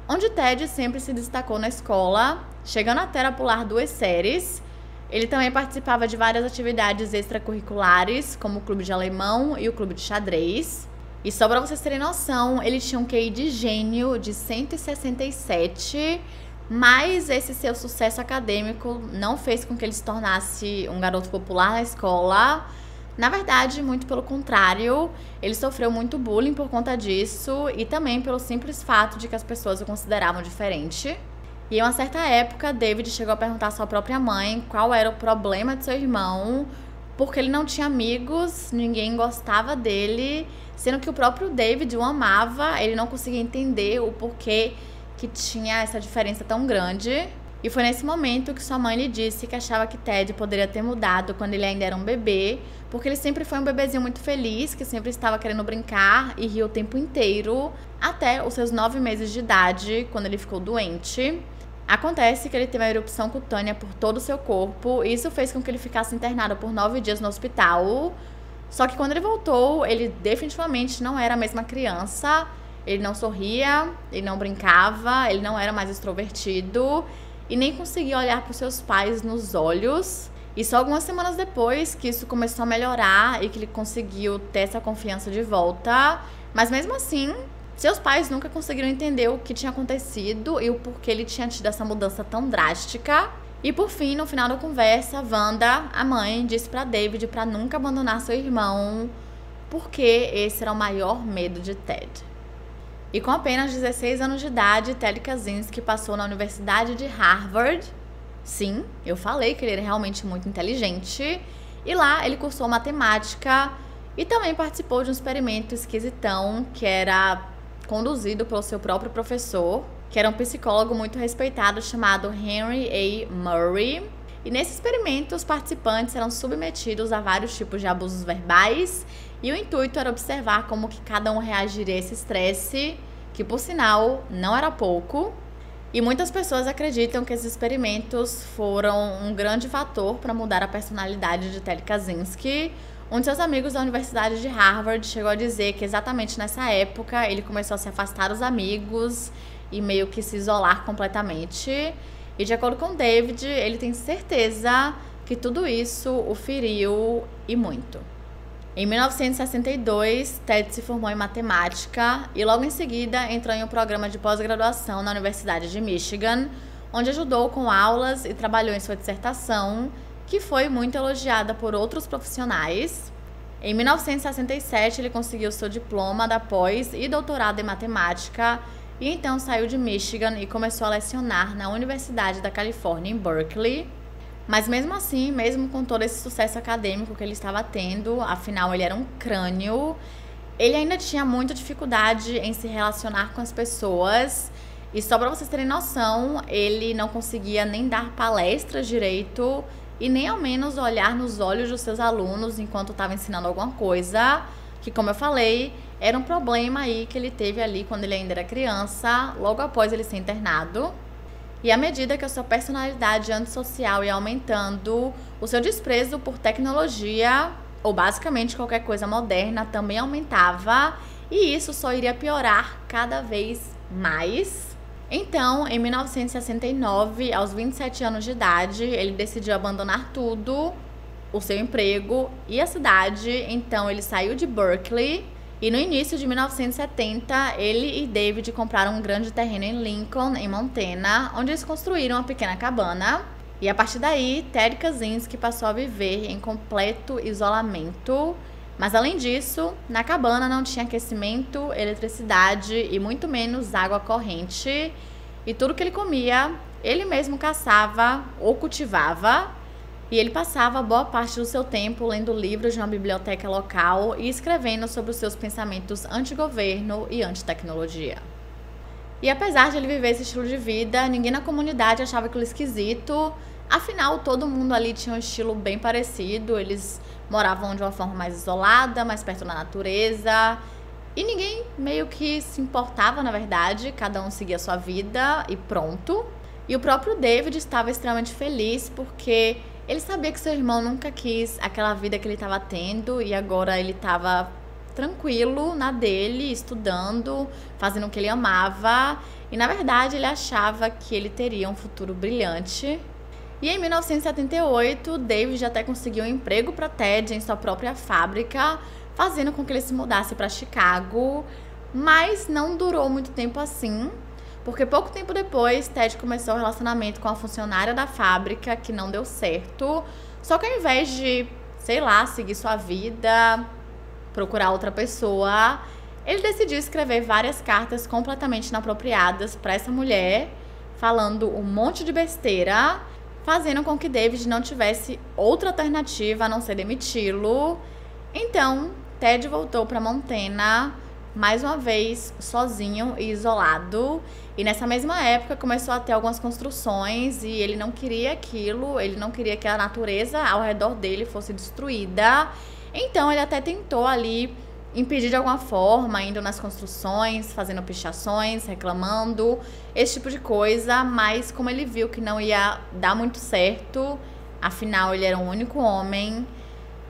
onde Ted sempre se destacou na escola, chegando até a pular 2 séries. Ele também participava de várias atividades extracurriculares, como o clube de alemão e o clube de xadrez. E só para vocês terem noção, ele tinha um QI de gênio de 167, mas esse seu sucesso acadêmico não fez com que ele se tornasse um garoto popular na escola. Na verdade, muito pelo contrário, ele sofreu muito bullying por conta disso e também pelo simples fato de que as pessoas o consideravam diferente. E em uma certa época, David chegou a perguntar à sua própria mãe qual era o problema de seu irmão, porque ele não tinha amigos, ninguém gostava dele, sendo que o próprio David o amava, ele não conseguia entender o porquê que tinha essa diferença tão grande. E foi nesse momento que sua mãe lhe disse que achava que Ted poderia ter mudado quando ele ainda era um bebê, porque ele sempre foi um bebezinho muito feliz, que sempre estava querendo brincar e rir o tempo inteiro, até os seus 9 meses de idade, quando ele ficou doente. Acontece que ele teve uma erupção cutânea por todo o seu corpo, e isso fez com que ele ficasse internado por 9 dias no hospital. Só que quando ele voltou, ele definitivamente não era a mesma criança. Ele não sorria, ele não brincava, ele não era mais extrovertido e nem conseguia olhar para os seus pais nos olhos. E só algumas semanas depois que isso começou a melhorar e que ele conseguiu ter essa confiança de volta. Mas mesmo assim, seus pais nunca conseguiram entender o que tinha acontecido e o porquê ele tinha tido essa mudança tão drástica. E por fim, no final da conversa, Wanda, a mãe, disse para David para nunca abandonar seu irmão, porque esse era o maior medo de Ted. E com apenas 16 anos de idade, Ted Kaczynski passou na Universidade de Harvard. Sim, eu falei que ele era realmente muito inteligente. E lá ele cursou matemática e também participou de um experimento esquisitão, que era conduzido pelo seu próprio professor, que era um psicólogo muito respeitado chamado Henry A. Murray. E nesse experimento, os participantes eram submetidos a vários tipos de abusos verbais e o intuito era observar como que cada um reagiria a esse estresse, que por sinal não era pouco. E muitas pessoas acreditam que esses experimentos foram um grande fator para mudar a personalidade de Ted Kaczynski. Um de seus amigos da Universidade de Harvard chegou a dizer que exatamente nessa época ele começou a se afastar dos amigos e meio que se isolar completamente. E de acordo com David, ele tem certeza que tudo isso o feriu e muito. Em 1962, Ted se formou em matemática e logo em seguida entrou em um programa de pós-graduação na Universidade de Michigan, onde ajudou com aulas e trabalhou em sua dissertação, que foi muito elogiada por outros profissionais. Em 1967, ele conseguiu seu diploma da pós e doutorado em matemática e então saiu de Michigan e começou a lecionar na Universidade da Califórnia, em Berkeley. Mas mesmo assim, mesmo com todo esse sucesso acadêmico que ele estava tendo, afinal ele era um crânio, ele ainda tinha muita dificuldade em se relacionar com as pessoas. E só para vocês terem noção, ele não conseguia nem dar palestras direito e nem ao menos olhar nos olhos dos seus alunos enquanto estava ensinando alguma coisa, que, como eu falei, era um problema aí que ele teve ali quando ele ainda era criança, logo após ele ser internado. E à medida que a sua personalidade antissocial ia aumentando, o seu desprezo por tecnologia, ou basicamente qualquer coisa moderna, também aumentava, e isso só iria piorar cada vez mais. Então, em 1969, aos 27 anos de idade, ele decidiu abandonar tudo, o seu emprego e a cidade. Então, ele saiu de Berkeley. E no início de 1970, ele e David compraram um grande terreno em Lincoln, em Montana, onde eles construíram uma pequena cabana. E a partir daí, Ted Kaczynski passou a viver em completo isolamento. Mas além disso, na cabana não tinha aquecimento, eletricidade e muito menos água corrente. E tudo que ele comia, ele mesmo caçava ou cultivava. E ele passava boa parte do seu tempo lendo livros de uma biblioteca local e escrevendo sobre os seus pensamentos anti-governo e anti-tecnologia. E apesar de ele viver esse estilo de vida, ninguém na comunidade achava aquilo esquisito. Afinal, todo mundo ali tinha um estilo bem parecido. Eles moravam de uma forma mais isolada, mais perto da natureza. E ninguém meio que se importava, na verdade. Cada um seguia a sua vida e pronto. E o próprio David estava extremamente feliz porque ele sabia que seu irmão nunca quis aquela vida que ele estava tendo e agora ele estava tranquilo na dele, estudando, fazendo o que ele amava. E na verdade ele achava que ele teria um futuro brilhante. E em 1978, David até conseguiu um emprego para Ted em sua própria fábrica, fazendo com que ele se mudasse para Chicago. Mas não durou muito tempo assim. Porque pouco tempo depois, Ted começou um relacionamento com a funcionária da fábrica, que não deu certo. Só que ao invés de, sei lá, seguir sua vida, procurar outra pessoa, ele decidiu escrever várias cartas completamente inapropriadas para essa mulher, falando um monte de besteira, fazendo com que David não tivesse outra alternativa a não ser demiti-lo. Então, Ted voltou para Montana, mais uma vez sozinho e isolado. E nessa mesma época começou a ter algumas construções e ele não queria aquilo, ele não queria que a natureza ao redor dele fosse destruída. Então ele até tentou ali impedir de alguma forma, indo nas construções, fazendo pichações, reclamando, esse tipo de coisa. Mas como ele viu que não ia dar muito certo, afinal ele era o único homem,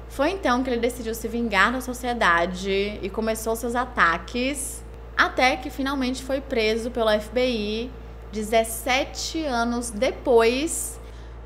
foi então que ele decidiu se vingar da sociedade e começou seus ataques, até que finalmente foi preso pelo FBI 17 anos depois,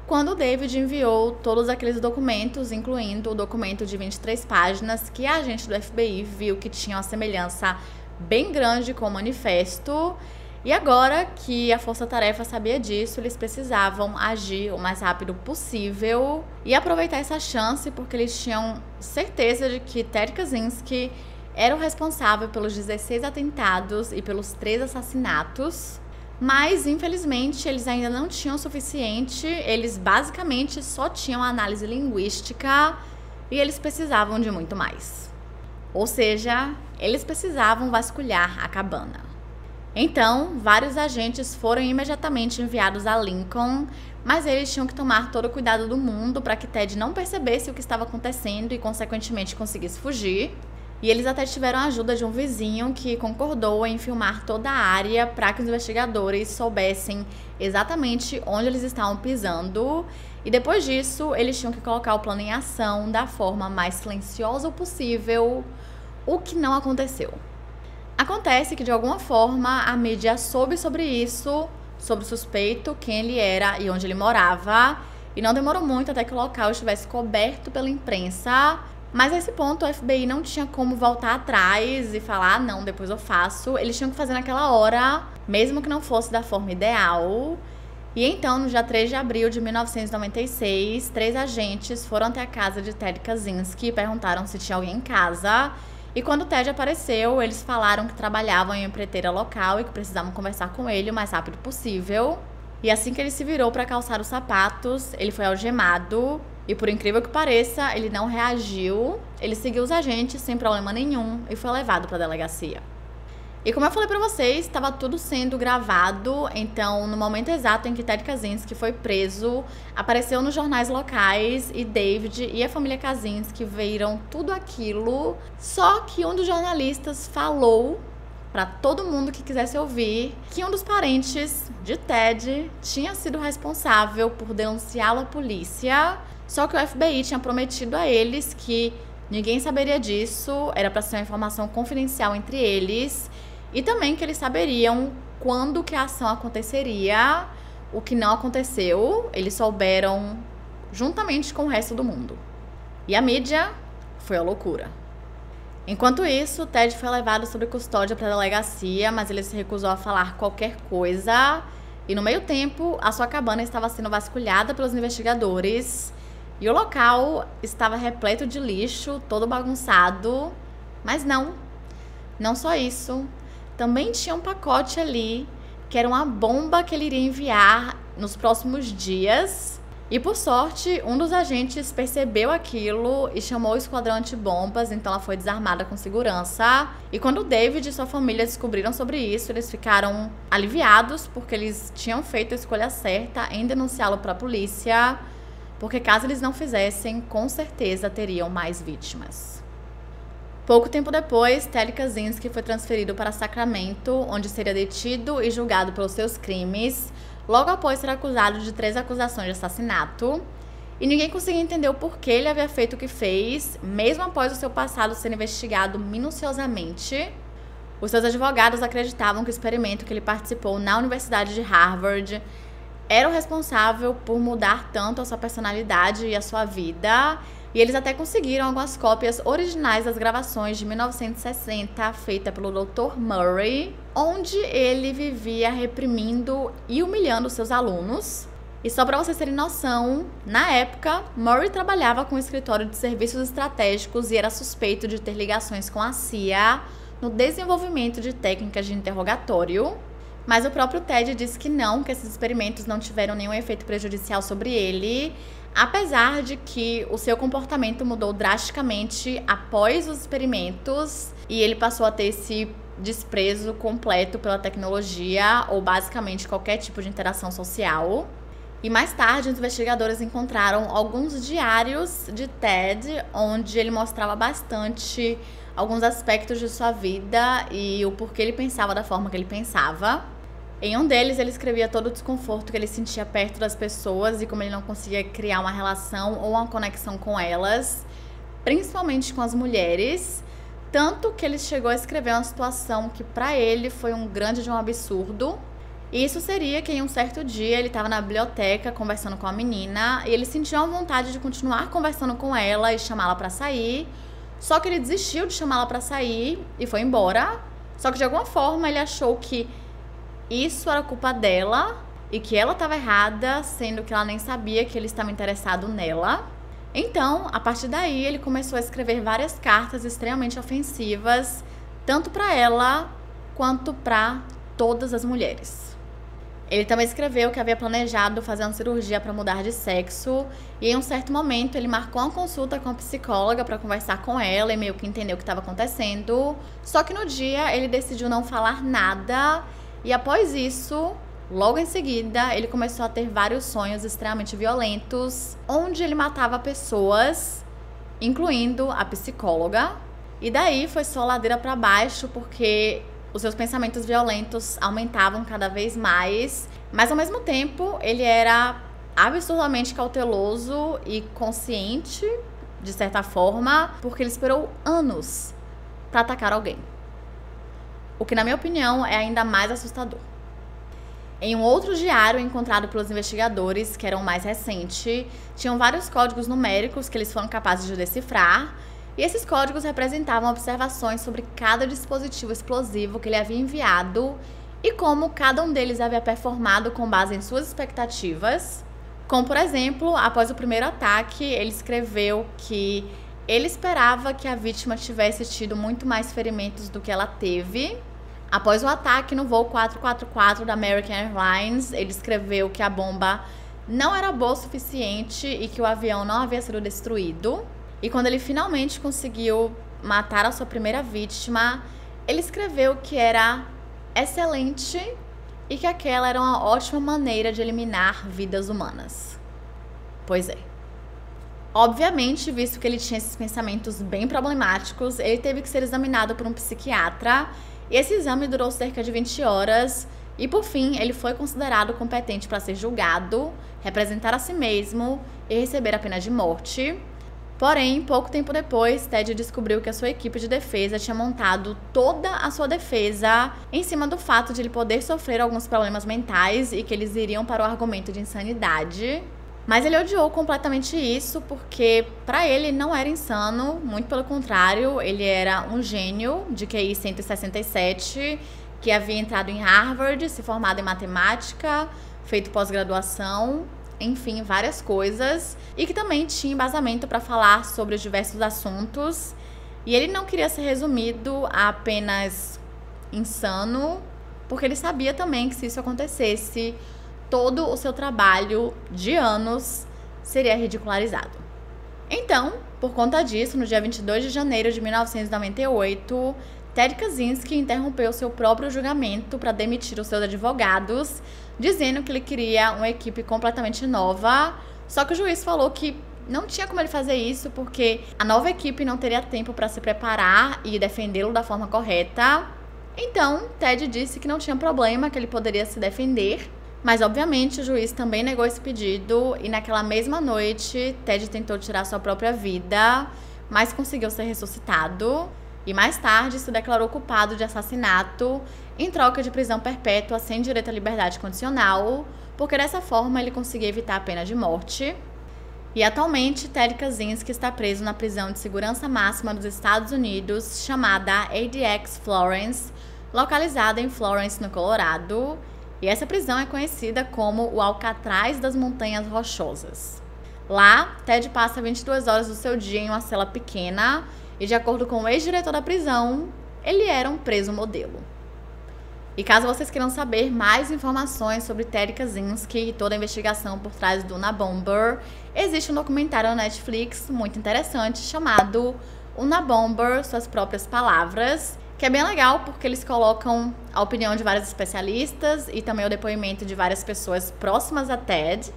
quando David enviou todos aqueles documentos, incluindo o documento de 23 páginas, que a agente do FBI viu que tinha uma semelhança bem grande com o manifesto. E agora que a Força-Tarefa sabia disso, eles precisavam agir o mais rápido possível e aproveitar essa chance, porque eles tinham certeza de que Ted Kaczynski era o responsável pelos 16 atentados e pelos 3 assassinatos. Mas, infelizmente, eles ainda não tinham o suficiente, eles basicamente só tinham análise linguística e eles precisavam de muito mais. Ou seja, eles precisavam vasculhar a cabana. Então, vários agentes foram imediatamente enviados a Lincoln, mas eles tinham que tomar todo o cuidado do mundo para que Ted não percebesse o que estava acontecendo e, consequentemente, conseguisse fugir. E eles até tiveram a ajuda de um vizinho que concordou em filmar toda a área para que os investigadores soubessem exatamente onde eles estavam pisando. E depois disso, eles tinham que colocar o plano em ação da forma mais silenciosa possível, o que não aconteceu. Acontece que, de alguma forma, a mídia soube sobre isso, sobre o suspeito, quem ele era e onde ele morava, e não demorou muito até que o local estivesse coberto pela imprensa. Mas a esse ponto o FBI não tinha como voltar atrás e falar, não, depois eu faço. Eles tinham que fazer naquela hora, mesmo que não fosse da forma ideal. E então, no dia 3 de abril de 1996, 3 agentes foram até a casa de Ted Kaczynski e perguntaram se tinha alguém em casa. E quando o Ted apareceu, eles falaram que trabalhavam em uma empreiteira local e que precisavam conversar com ele o mais rápido possível. E assim que ele se virou para calçar os sapatos, ele foi algemado. E por incrível que pareça, ele não reagiu, ele seguiu os agentes sem problema nenhum e foi levado para a delegacia. E como eu falei para vocês, estava tudo sendo gravado, então no momento exato em que Ted Kaczynski foi preso, apareceu nos jornais locais e David e a família Kaczynski viram tudo aquilo, só que um dos jornalistas falou para todo mundo que quisesse ouvir que um dos parentes de Ted tinha sido responsável por denunciá-lo à polícia. Só que o FBI tinha prometido a eles que ninguém saberia disso, era para ser uma informação confidencial entre eles, e também que eles saberiam quando que a ação aconteceria, o que não aconteceu, eles souberam juntamente com o resto do mundo. E a mídia foi a loucura. Enquanto isso, Ted foi levado sob custódia para a delegacia, mas ele se recusou a falar qualquer coisa, e no meio tempo, a sua cabana estava sendo vasculhada pelos investigadores. E o local estava repleto de lixo, todo bagunçado. Mas não só isso. Também tinha um pacote ali, que era uma bomba que ele iria enviar nos próximos dias. E por sorte, um dos agentes percebeu aquilo e chamou o esquadrão antibombas, então ela foi desarmada com segurança. E quando o David e sua família descobriram sobre isso, eles ficaram aliviados, porque eles tinham feito a escolha certa em denunciá-lo para a polícia. Porque caso eles não fizessem, com certeza teriam mais vítimas. Pouco tempo depois, Ted Kaczynski foi transferido para Sacramento, onde seria detido e julgado pelos seus crimes, logo após ser acusado de 3 acusações de assassinato. E ninguém conseguia entender o porquê ele havia feito o que fez, mesmo após o seu passado ser investigado minuciosamente. Os seus advogados acreditavam que o experimento que ele participou na Universidade de Harvard era o responsável por mudar tanto a sua personalidade e a sua vida, e eles até conseguiram algumas cópias originais das gravações de 1960, feita pelo Dr. Murray, onde ele vivia reprimindo e humilhando seus alunos. E só para vocês terem noção, na época, Murray trabalhava com um escritório de serviços estratégicos e era suspeito de ter ligações com a CIA no desenvolvimento de técnicas de interrogatório. Mas o próprio Ted disse que não, que esses experimentos não tiveram nenhum efeito prejudicial sobre ele, apesar de que o seu comportamento mudou drasticamente após os experimentos e ele passou a ter esse desprezo completo pela tecnologia ou basicamente qualquer tipo de interação social. E mais tarde, os investigadores encontraram alguns diários de Ted, onde ele mostrava bastante alguns aspectos de sua vida e o porquê ele pensava da forma que ele pensava. Em um deles, ele escrevia todo o desconforto que ele sentia perto das pessoas e como ele não conseguia criar uma relação ou uma conexão com elas, principalmente com as mulheres, tanto que ele chegou a escrever uma situação que para ele foi um grande de um absurdo. E isso seria que em um certo dia ele estava na biblioteca conversando com a menina e ele sentiu a vontade de continuar conversando com ela e chamá-la para sair. Só que ele desistiu de chamá-la para sair e foi embora. Só que de alguma forma ele achou que isso era culpa dela e que ela estava errada, sendo que ela nem sabia que ele estava interessado nela. Então, a partir daí, ele começou a escrever várias cartas extremamente ofensivas, tanto para ela quanto para todas as mulheres. Ele também escreveu que havia planejado fazer uma cirurgia para mudar de sexo e em um certo momento ele marcou uma consulta com a psicóloga para conversar com ela e meio que entender o que estava acontecendo. Só que no dia ele decidiu não falar nada e após isso, logo em seguida, ele começou a ter vários sonhos extremamente violentos, onde ele matava pessoas, incluindo a psicóloga. E daí foi só ladeira para baixo porque os seus pensamentos violentos aumentavam cada vez mais, mas ao mesmo tempo ele era absurdamente cauteloso e consciente, de certa forma, porque ele esperou anos para atacar alguém. O que, na minha opinião, é ainda mais assustador. Em um outro diário encontrado pelos investigadores, que era o mais recente, tinham vários códigos numéricos que eles foram capazes de decifrar, e esses códigos representavam observações sobre cada dispositivo explosivo que ele havia enviado e como cada um deles havia performado com base em suas expectativas. Como, por exemplo, após o primeiro ataque, ele escreveu que ele esperava que a vítima tivesse tido muito mais ferimentos do que ela teve. Após o ataque no voo 444 da American Airlines, ele escreveu que a bomba não era boa o suficiente e que o avião não havia sido destruído. E quando ele finalmente conseguiu matar a sua primeira vítima, ele escreveu que era excelente e que aquela era uma ótima maneira de eliminar vidas humanas. Pois é. Obviamente, visto que ele tinha esses pensamentos bem problemáticos, ele teve que ser examinado por um psiquiatra e esse exame durou cerca de 20 horas e, por fim, ele foi considerado competente para ser julgado, representar a si mesmo e receber a pena de morte. Porém, pouco tempo depois, Ted descobriu que a sua equipe de defesa tinha montado toda a sua defesa em cima do fato de ele poder sofrer alguns problemas mentais e que eles iriam para o argumento de insanidade. Mas ele odiou completamente isso porque, para ele, não era insano, muito pelo contrário, ele era um gênio de QI 167, que havia entrado em Harvard, se formado em matemática, feito pós-graduação, enfim, várias coisas, e que também tinha embasamento para falar sobre os diversos assuntos. E ele não queria ser resumido a apenas insano, porque ele sabia também que se isso acontecesse, todo o seu trabalho de anos seria ridicularizado. Então, por conta disso, no dia 22 de janeiro de 1998, Ted Kaczynski interrompeu seu próprio julgamento para demitir os seus advogados, dizendo que ele queria uma equipe completamente nova, só que o juiz falou que não tinha como ele fazer isso porque a nova equipe não teria tempo para se preparar e defendê-lo da forma correta. Então, Ted disse que não tinha problema, que ele poderia se defender, mas obviamente o juiz também negou esse pedido e naquela mesma noite Ted tentou tirar sua própria vida, mas conseguiu ser ressuscitado. E mais tarde se declarou culpado de assassinato em troca de prisão perpétua sem direito à liberdade condicional, porque dessa forma ele conseguia evitar a pena de morte. E atualmente Ted Kaczynski está preso na prisão de segurança máxima dos Estados Unidos, chamada ADX Florence, localizada em Florence, no Colorado. E essa prisão é conhecida como o Alcatraz das Montanhas Rochosas. Lá, Ted passa 22 horas do seu dia em uma cela pequena, e de acordo com o ex-diretor da prisão, ele era um preso modelo. E caso vocês queiram saber mais informações sobre Ted Kaczynski e toda a investigação por trás do Unabomber, existe um documentário na Netflix muito interessante chamado Unabomber, Suas Próprias Palavras, que é bem legal porque eles colocam a opinião de vários especialistas e também o depoimento de várias pessoas próximas a Ted.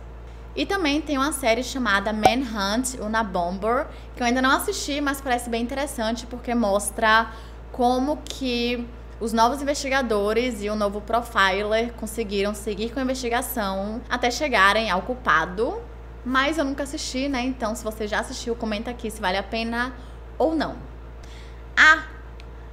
E também tem uma série chamada Manhunt, Unabomber, que eu ainda não assisti, mas parece bem interessante porque mostra como que os novos investigadores e o novo profiler conseguiram seguir com a investigação até chegarem ao culpado. Mas eu nunca assisti, né? Então, se você já assistiu, comenta aqui se vale a pena ou não.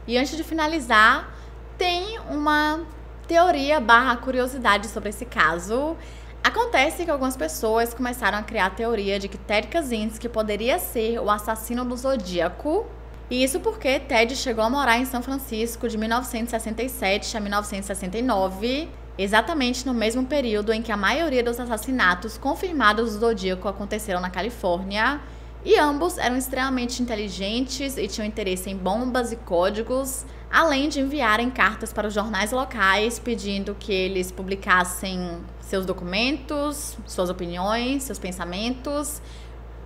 E antes de finalizar, tem uma teoria / curiosidade sobre esse caso. Acontece que algumas pessoas começaram a criar a teoria de que Ted Kaczynski poderia ser o assassino do Zodíaco. E isso porque Ted chegou a morar em São Francisco de 1967 a 1969, exatamente no mesmo período em que a maioria dos assassinatos confirmados do Zodíaco aconteceram na Califórnia. E ambos eram extremamente inteligentes e tinham interesse em bombas e códigos, além de enviarem cartas para os jornais locais pedindo que eles publicassem seus documentos, suas opiniões, seus pensamentos,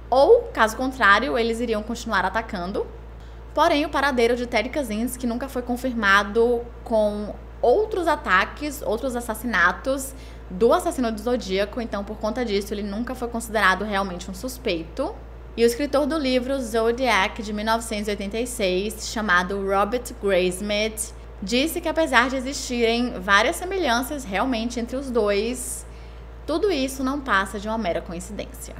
ou, caso contrário, eles iriam continuar atacando. Porém, o paradeiro de Ted Kaczynski nunca foi confirmado, com outros ataques, outros assassinatos do assassino do Zodíaco, então por conta disso ele nunca foi considerado realmente um suspeito. E o escritor do livro Zodiac, de 1986, chamado Robert Graysmith, disse que apesar de existirem várias semelhanças realmente entre os dois, tudo isso não passa de uma mera coincidência.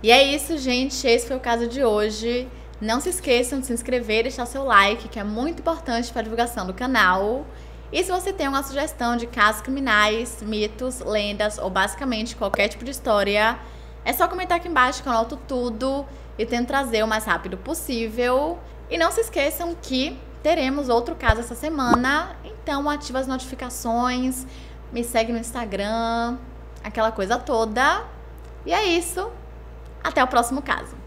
E é isso, gente. Esse foi o caso de hoje. Não se esqueçam de se inscrever e deixar seu like, que é muito importante para a divulgação do canal. E se você tem uma sugestão de casos criminais, mitos, lendas ou basicamente qualquer tipo de história, é só comentar aqui embaixo que eu anoto tudo e tento trazer o mais rápido possível. E não se esqueçam que teremos outro caso essa semana, então ativa as notificações, me segue no Instagram, aquela coisa toda. E é isso. Até o próximo caso.